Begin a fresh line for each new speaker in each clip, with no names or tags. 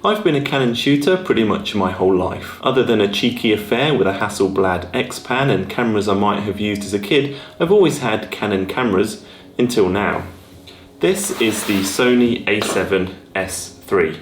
I've been a Canon shooter pretty much my whole life. Other than a cheeky affair with a Hasselblad X-Pan and cameras I might have used as a kid, I've always had Canon cameras until now. This is the Sony a7S III.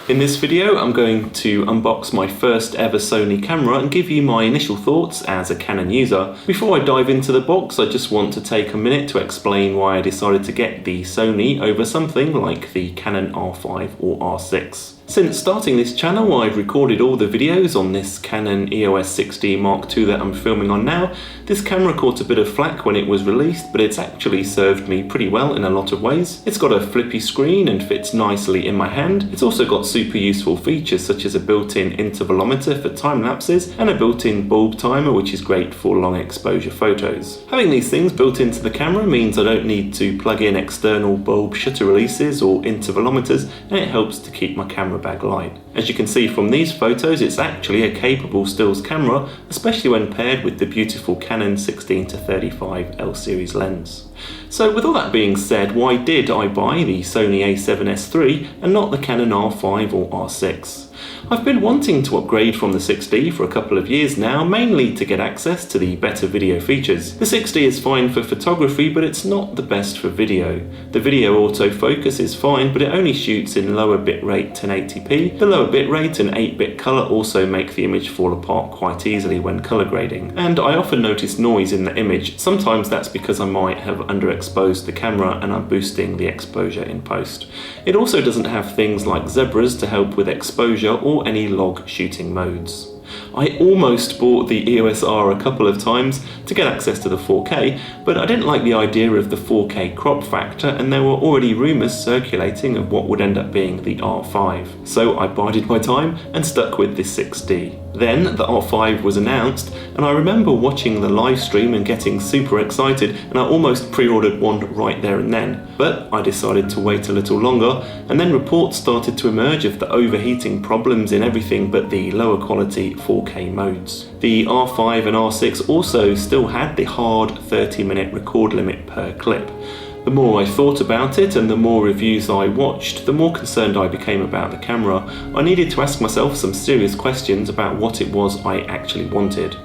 In this video, I'm going to unbox my first ever Sony camera and give you my initial thoughts as a Canon user. Before I dive into the box, I just want to take a minute to explain why I decided to get the Sony over something like the Canon R5 or R6. Since starting this channel, I've recorded all the videos on this Canon EOS 6D Mark II that I'm filming on now. This camera caught a bit of flack when it was released, but it's actually served me pretty well in a lot of ways. It's got a flippy screen and fits nicely in my hand. It's also got super useful features such as a built-in intervalometer for time lapses and a built-in bulb timer, which is great for long exposure photos. Having these things built into the camera means I don't need to plug in external bulb shutter releases or intervalometers, and it helps to keep my camera bag light. As you can see from these photos, it's actually a capable stills camera, especially when paired with the beautiful Canon 16-35 L series lens. So with all that being said, why did I buy the Sony a7S III and not the Canon R5 or R6? I've been wanting to upgrade from the 6D for a couple of years now, mainly to get access to the better video features. The 6D is fine for photography, but it's not the best for video. The video autofocus is fine, but it only shoots in lower bitrate 1080p. The lower bitrate and 8-bit colour also make the image fall apart quite easily when colour grading. And I often notice noise in the image. Sometimes that's because I might have underexposed the camera and I'm boosting the exposure in post. It also doesn't have things like zebras to help with exposure or any log shooting modes. I almost bought the EOS R a couple of times to get access to the 4K, but I didn't like the idea of the 4K crop factor, and there were already rumours circulating of what would end up being the R5. So I bided my time and stuck with the 6D. Then the R5 was announced, and I remember watching the live stream and getting super excited, and I almost pre-ordered one right there and then. But I decided to wait a little longer, and then reports started to emerge of the overheating problems in everything but the lower quality 4K modes. The R5 and R6 also still had the hard 30-minute record limit per clip. The more I thought about it and the more reviews I watched, the more concerned I became about the camera. I needed to ask myself some serious questions about what it was I actually wanted.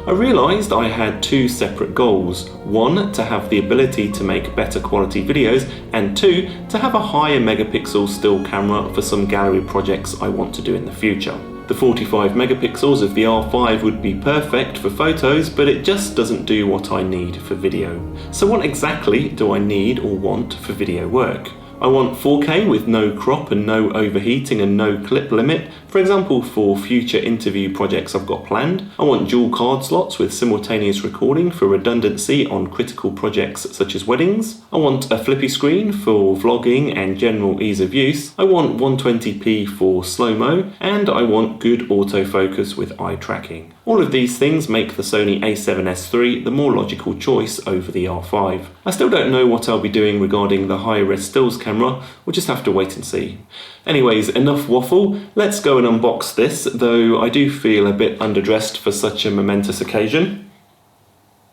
I realised I had two separate goals. One, to have the ability to make better quality videos, and two, to have a higher megapixel still camera for some gallery projects I want to do in the future. The 45 megapixels of the R5 would be perfect for photos, but it just doesn't do what I need for video. So what exactly do I need or want for video work? I want 4K with no crop and no overheating and no clip limit, for example for future interview projects I've got planned. I want dual card slots with simultaneous recording for redundancy on critical projects such as weddings. I want a flippy screen for vlogging and general ease of use. I want 120p for slow-mo, and I want good autofocus with eye tracking. All of these things make the Sony a7S III the more logical choice over the R5. I still don't know what I'll be doing regarding the high-res stills camera, we'll just have to wait and see. Anyways, enough waffle, let's go and unbox this, though I do feel a bit underdressed for such a momentous occasion.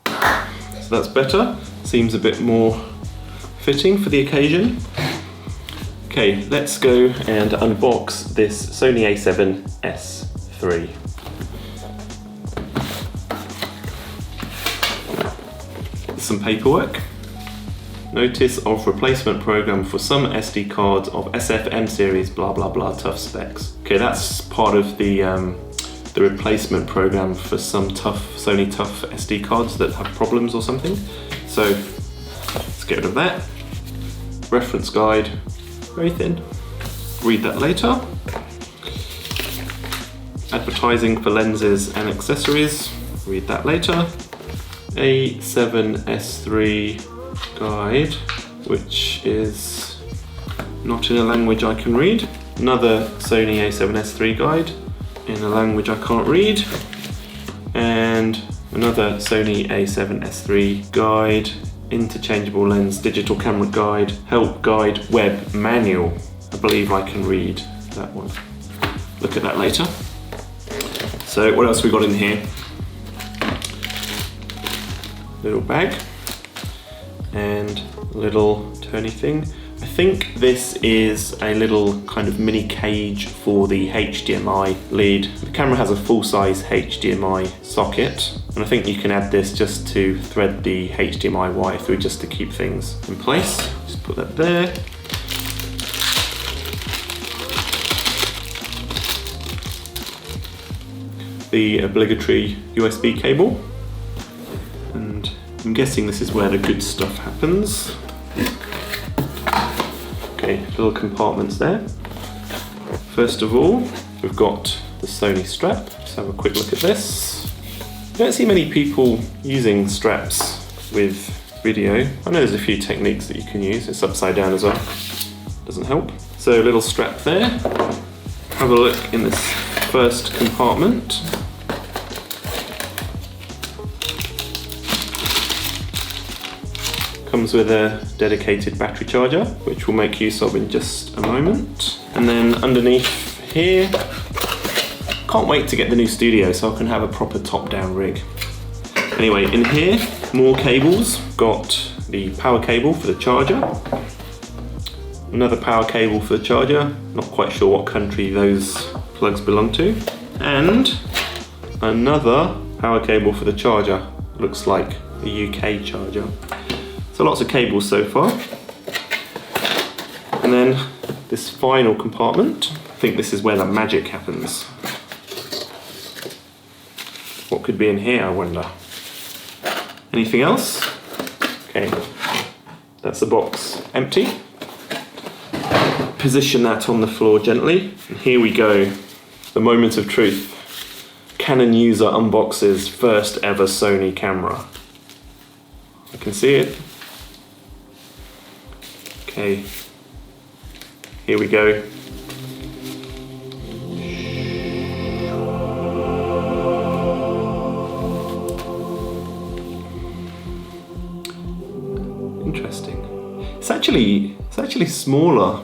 So that's better, seems a bit more fitting for the occasion. Okay, let's go and unbox this Sony a7S III. Some paperwork. Notice of replacement program for some SD cards of SFM series blah blah blah tough specs. Okay, that's part of the replacement program for some Sony tough SD cards that have problems or something. So let's get rid of that. Reference guide, very thin. Read that later. Advertising for lenses and accessories, read that later. A7S III guide, which is not in a language I can read. Another Sony a7S III guide in a language I can't read. And another Sony a7S III guide, interchangeable lens, digital camera guide, help guide, web manual. I believe I can read that one. Look at that later. So what else we got in here? Little bag and little turny thing. I think this is a little kind of mini cage for the HDMI lead. The camera has a full-size HDMI socket, and I think you can add this just to thread the HDMI wire through just to keep things in place. Just put that there. The obligatory USB cable, and I'm guessing this is where the good stuff happens. Okay, little compartments there. First of all, we've got the Sony strap. Let's have a quick look at this. I don't see many people using straps with video. I know there's a few techniques that you can use. It's upside down as well. Doesn't help. So a little strap there. Have a look in this first compartment. Comes with a dedicated battery charger, which we'll make use of in just a moment. And then underneath here, can't wait to get the new studio so I can have a proper top-down rig. Anyway, in here, more cables. Got the power cable for the charger. Another power cable for the charger. Not quite sure what country those plugs belong to. And another power cable for the charger. Looks like a UK charger. So lots of cables so far. And then this final compartment, I think this is where the magic happens. What could be in here, I wonder? Anything else? Okay, that's the box empty. Position that on the floor gently. And here we go, the moment of truth. Canon user unboxes first ever Sony camera. I can see it. Okay, here we go. Interesting. It's actually smaller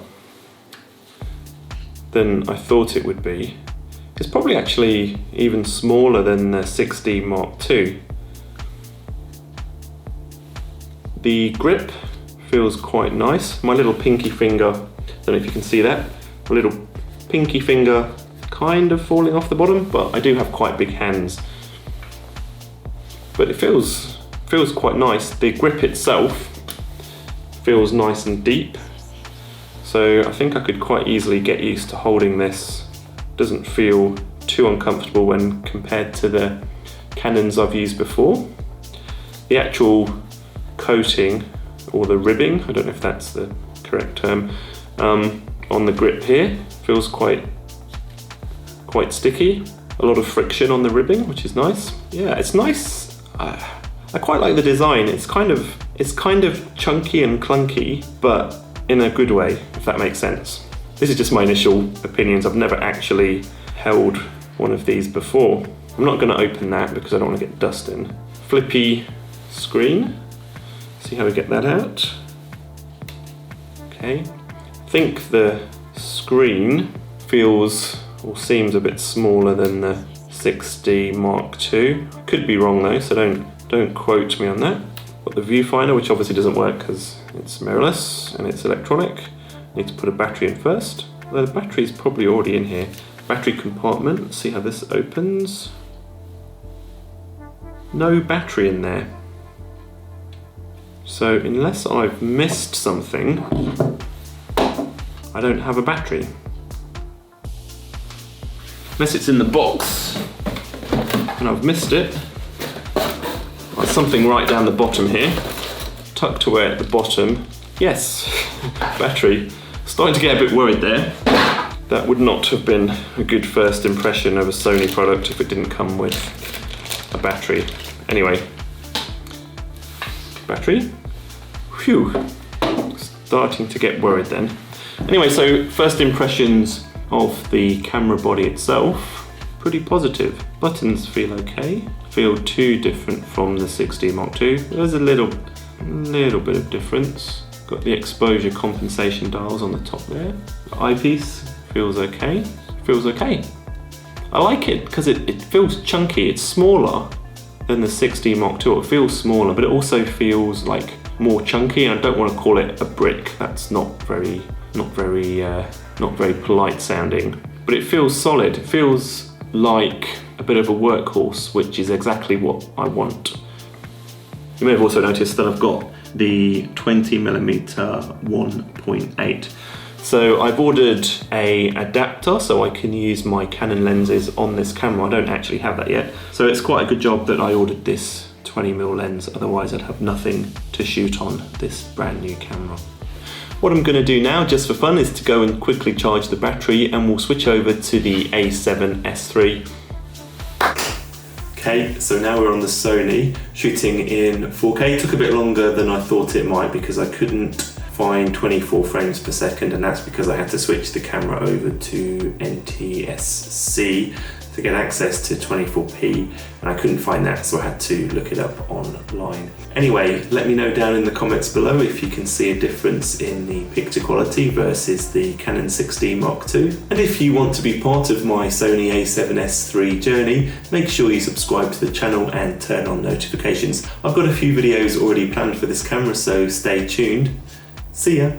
than I thought it would be. It's probably actually even smaller than the 6D Mark II. The grip feels quite nice. My little pinky finger, don't know if you can see that, my little pinky finger kind of falling off the bottom, but I do have quite big hands. But it feels quite nice. The grip itself feels nice and deep. So I think I could quite easily get used to holding this. Doesn't feel too uncomfortable when compared to the Canons I've used before. The actual coating, or the ribbing, I don't know if that's the correct term, on the grip here feels quite sticky. A lot of friction on the ribbing, which is nice. Yeah, it's nice. I quite like the design. It's kind of chunky and clunky, but in a good way, if that makes sense. This is just my initial opinions. I've never actually held one of these before. I'm not going to open that because I don't want to get dust in. Flippy screen. See how we get that out. Okay. I think the screen feels or seems a bit smaller than the 6D Mark II. Could be wrong though, so don't quote me on that. Got the viewfinder, which obviously doesn't work because it's mirrorless and it's electronic. Need to put a battery in first. Well, the battery's probably already in here. Battery compartment, let's see how this opens. No battery in there. So unless I've missed something, I don't have a battery. Unless it's in the box and I've missed it. There's something right down the bottom here, tucked away at the bottom. Yes, battery. Starting to get a bit worried there. That would not have been a good first impression of a Sony product if it didn't come with a battery. Anyway, battery. Phew, starting to get worried then. Anyway, so first impressions of the camera body itself, pretty positive. Buttons feel okay. Feel too different from the 6D Mark II. There's a little bit of difference. Got the exposure compensation dials on the top there. The eyepiece feels okay. Feels okay. I like it because it feels chunky. It's smaller than the 6D Mark II. It feels smaller, but it also feels like more chunky, and I don't want to call it a brick. That's not very polite sounding. But it feels solid. It feels like a bit of a workhorse, which is exactly what I want. You may have also noticed that I've got the 20mm 1.8. So I've ordered a adapter so I can use my Canon lenses on this camera. I don't actually have that yet. So it's quite a good job that I ordered this 20mm lens, otherwise I'd have nothing to shoot on this brand new camera. What I'm going to do now, just for fun, is to go and quickly charge the battery, and we'll switch over to the A7S3. Okay, so now we're on the Sony, shooting in 4K. It took a bit longer than I thought it might because I couldn't find 24 frames per second, and that's because I had to switch the camera over to NTSC to get access to 24p, and I couldn't find that, so I had to look it up online. Anyway, let me know down in the comments below if you can see a difference in the picture quality versus the Canon 6D Mark II. And if you want to be part of my Sony A7S III journey, make sure you subscribe to the channel and turn on notifications. I've got a few videos already planned for this camera, so stay tuned. See ya!